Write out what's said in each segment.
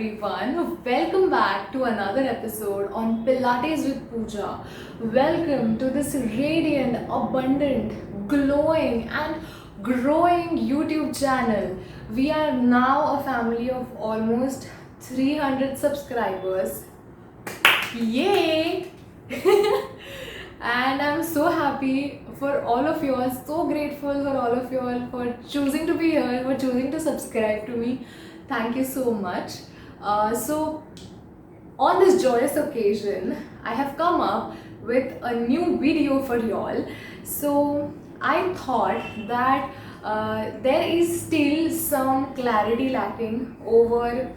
everyone. Welcome back to another episode on Pilates with Pooja. Welcome to this radiant, abundant, glowing, and growing YouTube channel. We are now a family of almost 300 subscribers. Yay! And I'm so happy for all of you all, so grateful for all of you all for choosing to be here, for choosing to subscribe to me. Thank you so much. So, on this joyous occasion, I have come up with a new video for y'all. So, I thought that there is still some clarity lacking over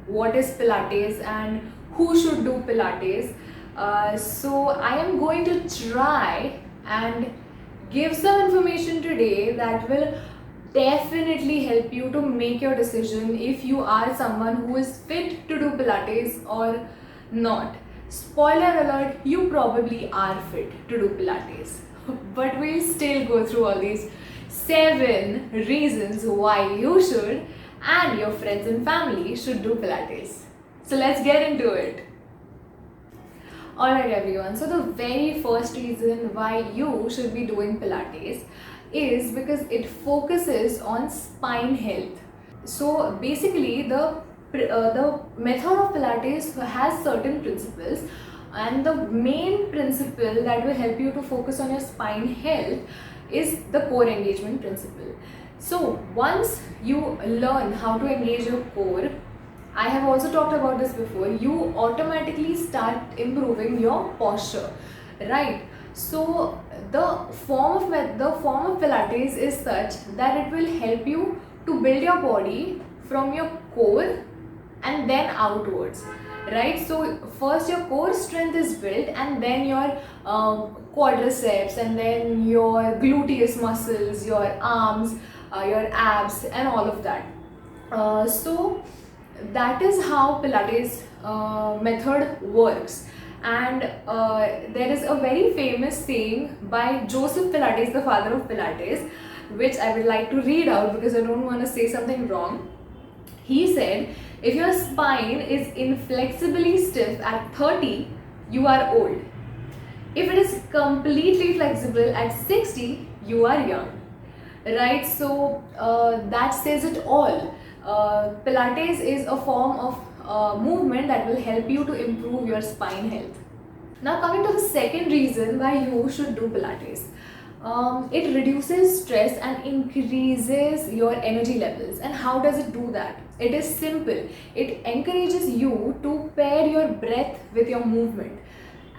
what is Pilates and who should do Pilates. So, I am going to try and give some information today that will definitely help you to make your decision if you are someone who is fit to do Pilates or not. Spoiler alert, you probably are fit to do Pilates, but we'll still go through all these 7 reasons why you should and your friends and family should do Pilates. So let's get into it. Alright everyone, so the very first reason why you should be doing Pilates is because it focuses on spine health. So basically the method of Pilates has certain principles, and the main principle that will help you to focus on your spine health is the core engagement principle. So once you learn how to engage your core, I have also talked about this before, you automatically start improving your posture, right? So the form of Pilates is such that it will help you to build your body from your core and then outwards, right? So first your core strength is built, and then your quadriceps, and then your gluteus muscles, your arms, your abs, and all of that. So that is how Pilates method works. And there is a very famous saying by Joseph Pilates, the father of Pilates, which I would like to read out because I don't want to say something wrong. He said, if your spine is inflexibly stiff at 30, you are old. If it is completely flexible at 60, you are young. Right? So that says it all. Pilates is a form of movement that will help you to improve your spine health. Now coming to the second reason why you should do Pilates. It reduces stress and increases your energy levels. And how does it do that? It is simple. It encourages you to pair your breath with your movement.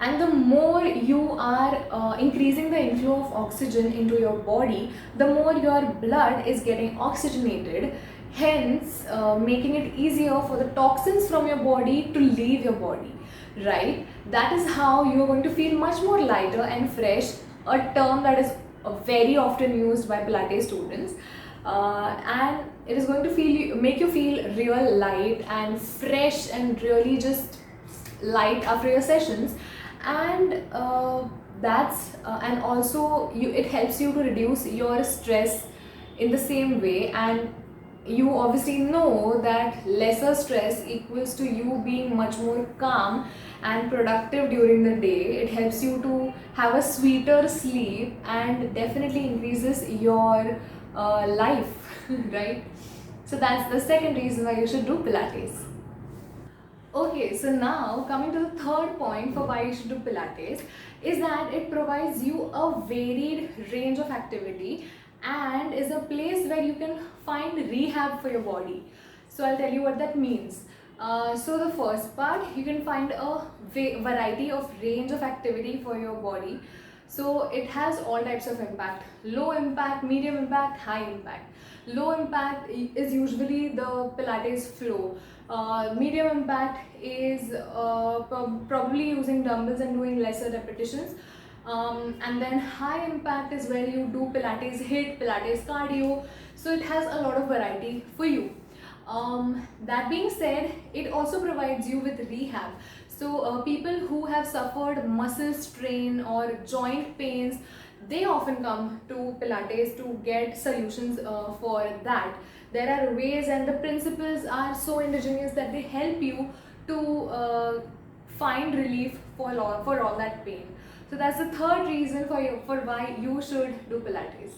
And the more you are increasing the inflow of oxygen into your body, the more your blood is getting oxygenated, hence making it easier for the toxins from your body to leave your body, right? That is how you are going to feel much more lighter and fresh, a term that is very often used by Pilates students. And it is going to make you feel real light and fresh and really just light after your sessions. And and also it helps you to reduce your stress in the same way. And you obviously know that lesser stress equals to you being much more calm and productive during the day. It helps you to have a sweeter sleep and definitely increases your life, right? So that's the second reason why you should do Pilates. Okay, so now coming to the third point for why you should do Pilates is that it provides you a varied range of activity and is a place where you can find rehab for your body. So I'll tell you what that means. So the first part, you can find a variety of range of activity for your body. So it has all types of impact: low impact, medium impact, high impact. Low impact is usually the Pilates flow. Medium impact is probably using dumbbells and doing lesser repetitions. And then high impact is where you do Pilates HIIT, Pilates cardio. So it has a lot of variety for you. That being said, it also provides you with rehab. So people who have suffered muscle strain or joint pains, they often come to Pilates to get solutions for that. There are ways and the principles are so indigenous that they help you to find relief for all that pain. So that's the third reason for why you should do Pilates.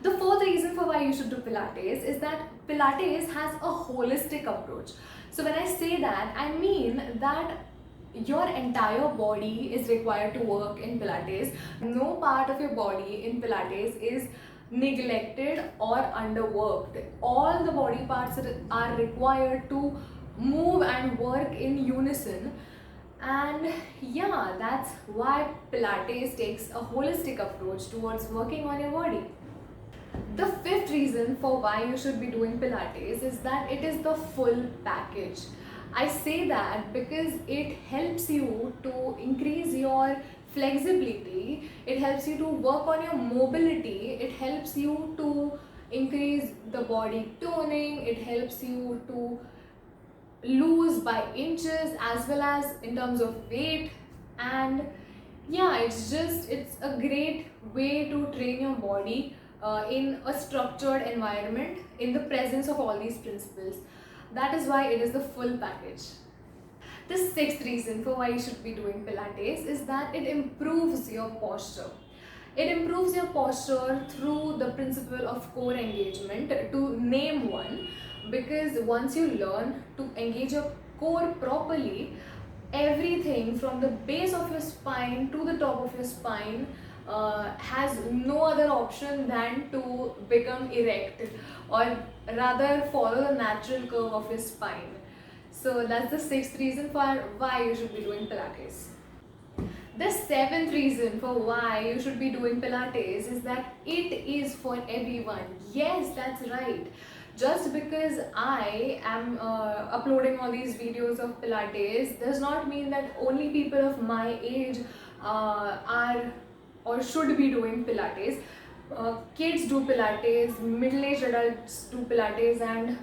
The fourth reason for why you should do Pilates is that Pilates has a holistic approach. So when I say that, I mean that your entire body is required to work in Pilates. No part of your body in Pilates is neglected or underworked. All the body parts are required to move and work in unison. And yeah, that's why Pilates takes a holistic approach towards working on your body. The fifth reason for why you should be doing Pilates is that it is the full package. I say that because it helps you to increase your flexibility, it helps you to work on your mobility, it helps you to increase the body toning, it helps you to lose by inches as well as in terms of weight. And yeah, it's a great way to train your body in a structured environment in the presence of all these principles. That is why it is the full package. The sixth reason for why you should be doing Pilates is that it improves your posture. It improves your posture through the principle of core engagement, to name one, because once you learn to engage your core properly, everything from the base of your spine to the top of your spine has no other option than to become erect, or rather follow the natural curve of your spine. So that's the sixth reason for why you should be doing Pilates. The seventh reason for why you should be doing Pilates is that it is for everyone. Yes, that's right. Just because I am uploading all these videos of Pilates does not mean that only people of my age are or should be doing Pilates. Kids do Pilates, middle-aged adults do Pilates, and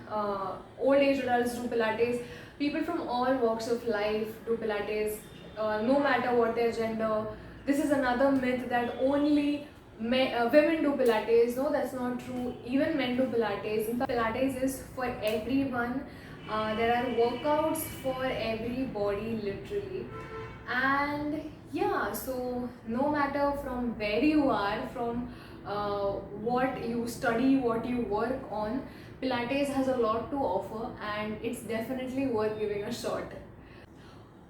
old-age adults do Pilates. People from all walks of life do Pilates, no matter what their gender. This is another myth that only women do Pilates. No, that's not true. Even men do Pilates. In fact, Pilates is for everyone. There are workouts for every body, literally. And yeah, so no matter from where you are, from what you study, what you work on, Pilates has a lot to offer, and it's definitely worth giving a shot.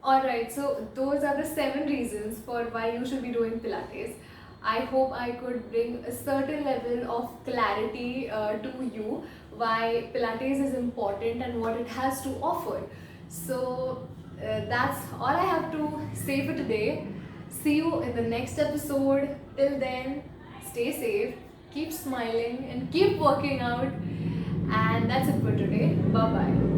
Alright, so those are the 7 reasons for why you should be doing Pilates. I hope I could bring a certain level of clarity to you why Pilates is important and what it has to offer. So that's all I have to say for today. See you in the next episode. Till then, stay safe, keep smiling, and keep working out. And that's it for today. Bye bye.